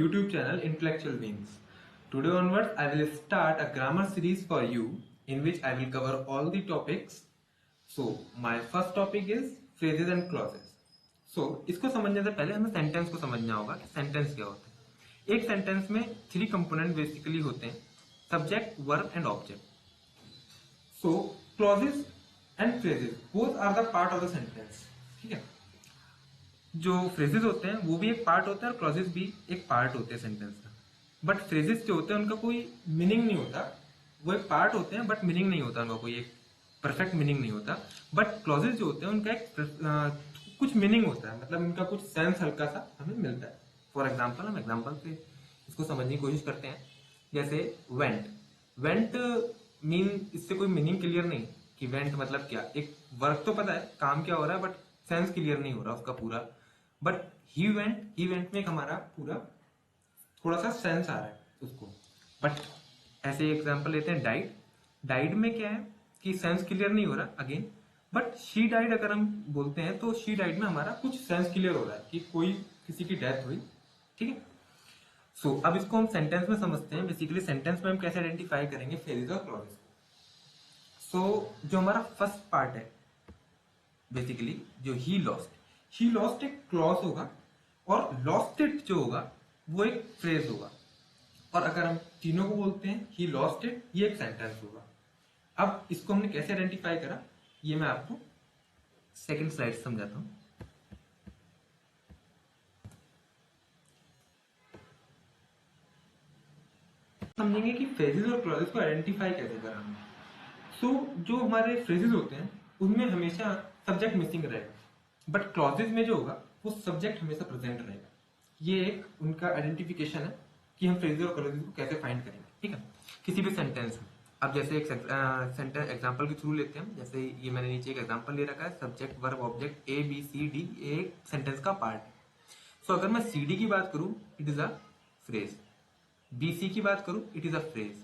YouTube channel Intellectual Beings. Today onwards, I will start a grammar series for you in which I will cover all the topics. So, my first topic is phrases and clauses. So, इसको समझने से पहले हमें sentence को समझना होगा कि sentence क्या होता है। एक सेंटेंस में 3 कंपोनेंट बेसिकली होते हैं, subject, verb and object. So, clauses and phrases both are the part of the sentence. ठीक है. जो फ्रेजेस होते हैं वो भी एक पार्ट होता है और क्लॉजेस भी एक पार्ट होते हैं सेंटेंस का. बट फ्रेजेस जो होते हैं उनका कोई मीनिंग नहीं होता. वो एक पार्ट होते हैं बट मीनिंग नहीं होता, उनका कोई एक परफेक्ट मीनिंग नहीं होता. बट क्लॉजेस जो होते हैं उनका एक कुछ मीनिंग होता है, मतलब उनका कुछ सेंस हल्का सा हमें मिलता है. फॉर एग्जाम्पल हम एग्जाम्पल से इसको समझने की कोशिश करते हैं. जैसे वेंट. वेंट मीन, इससे कोई मीनिंग क्लियर नहीं कि वेंट मतलब क्या. एक वर्क तो पता है काम क्या हो रहा है बट सेंस क्लियर नहीं हो रहा उसका पूरा. बट ही वेंट में एक हमारा पूरा थोड़ा सा सेंस आ रहा है उसको. बट ऐसे एग्जांपल लेते हैं डाइड. डाइड में क्या है कि सेंस क्लियर नहीं हो रहा अगेन. बट शी डाइड अगर हम बोलते हैं तो शी डाइड में हमारा कुछ सेंस क्लियर हो रहा है कि कोई किसी की डेथ हुई. ठीक है. सो अब इसको हम सेंटेंस में समझते हैं. बेसिकली सेंटेंस में हम कैसे आइडेंटिफाई करेंगे फ्रेजेस और क्लॉजेस. सो जो हमारा फर्स्ट पार्ट है बेसिकली जो ही लॉस्ट एक क्लॉज होगा और लॉस्ट इट जो होगा वो एक फ्रेज होगा. और अगर हम तीनों को बोलते हैं ही लॉस्ट इट, ये एक सेंटेंस होगा. अब इसको हमने कैसे आइडेंटिफाई करा ये मैं आपको सेकंड स्लाइड समझाता हूं. समझेंगे कि फ्रेजेस और क्लॉजेस को आइडेंटिफाई कैसे करा हमने. सो जो हमारे फ्रेजेस होते हैं उनमें हमेशा सब्जेक्ट मिसिंग रहेगा. बट क्लॉजेज में जो होगा वो सब्जेक्ट हमेशा प्रेजेंट रहेगा. ये एक उनका आइडेंटिफिकेशन है कि हम फ्रेजेस और क्लॉजेज को कैसे फाइंड करेंगे. ठीक है. किसी भी सेंटेंस में अब जैसे एक सेंटेंस एग्जांपल के थ्रू लेते हैं. जैसे ये मैंने नीचे एक एग्जांपल ले रखा है, subject verb object A B C D, एक सेंटेंस का पार्ट है. सो अगर मैं सी डी की बात करूं it is a phrase. B C की बात करूं it is a phrase.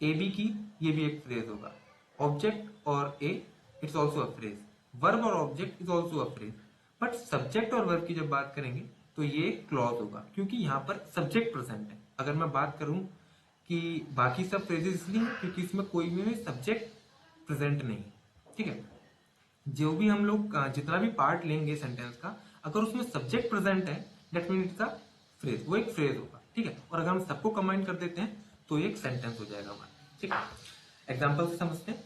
A B की ये भी एक फ्रेज होगा. ऑब्जेक्ट और A it's also a phrase. Verb और object is also a phrase. But subject और वर्ब की जब बात करेंगे तो ये क्लॉज होगा क्योंकि यहाँ पर सब्जेक्ट प्रेजेंट है. अगर मैं बात करूं कि बाकी सब फ्रेजेस इसलिए हैं क्योंकि इसमें कोई भी सब्जेक्ट प्रेजेंट नहीं है. ठीक है. जो भी हम लोग जितना भी पार्ट लेंगे सेंटेंस का, अगर उसमें सब्जेक्ट प्रेजेंट है that mean it's a phrase. वो एक फ्रेज होगा. ठीक है. और अगर हम सबको कंबाइन कर देते हैं तो एक सेंटेंस हो जाएगा हमारा. ठीक है. एग्जाम्पल से समझते हैं.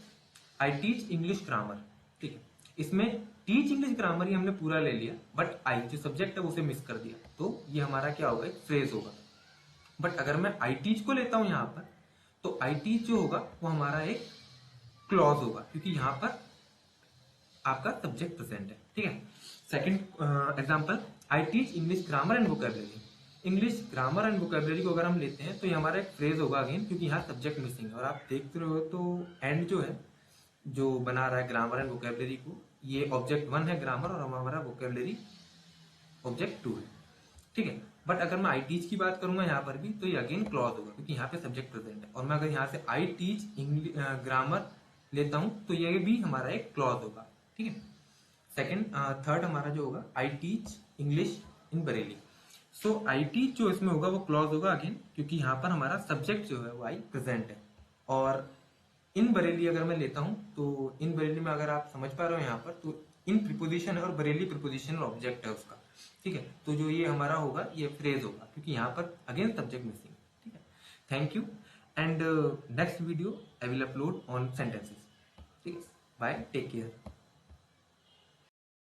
I teach English grammar. ठीक है. इसमें टीच इंग्लिश ग्रामर ही हमने पूरा ले लिया बट आई जो सब्जेक्ट है उसे मिस कर दिया. तो ये हमारा क्या होगा, एक फ्रेज होगा. बट अगर मैं आई टीच को लेता हूं यहां पर तो आई टीच जो होगा वो हमारा एक क्लॉज होगा क्योंकि यहां पर आपका सब्जेक्ट प्रेजेंट है. ठीक है. Second example, I teach English grammar and vocabulary. English grammar and vocabulary को अगर हम लेते हैं तो ये हमारा एक फ्रेज होगा अगेन क्योंकि यहाँ सब्जेक्ट मिसिंग है. और आप देख रहे हो तो एंड जो है जो बना रहा है ग्रामर एंड वोकैबुलरी को, ये ऑब्जेक्ट 1 है ग्रामर और हमारा वोकैबुलरी ऑब्जेक्ट 2 है. ठीक है. बट अगर मैं आई टीच की बात करूंगा यहाँ पर भी तो ये अगेन क्लॉज होगा क्योंकि यहाँ पे सब्जेक्ट प्रेजेंट है. और मैं अगर यहाँ से आई टीच ग्रामर लेता हूं तो ये भी हमारा एक क्लॉज होगा. ठीक है. सेकंड थर्ड हमारा जो होगा I teach English in Bareilly. So I teach जो इसमें होगा वो क्लॉज होगा अगेन क्योंकि यहाँ पर हमारा सब्जेक्ट जो है वो आई प्रेजेंट है. और इन बरेली अगर मैं लेता हूं तो इन बरेली में अगर आप समझ पा रहे हो यहाँ पर तो इन प्रीपोजिशन है और बरेली प्रीपोजिशनल ऑब्जेक्ट है उसका. ठीक है. तो जो ये हमारा होगा ये फ्रेज होगा क्योंकि यहाँ पर अगेन सब्जेक्ट मिसिंग. ठीक है. Thank you and next video I will upload on sentences. ठीक है. बाय. Take care.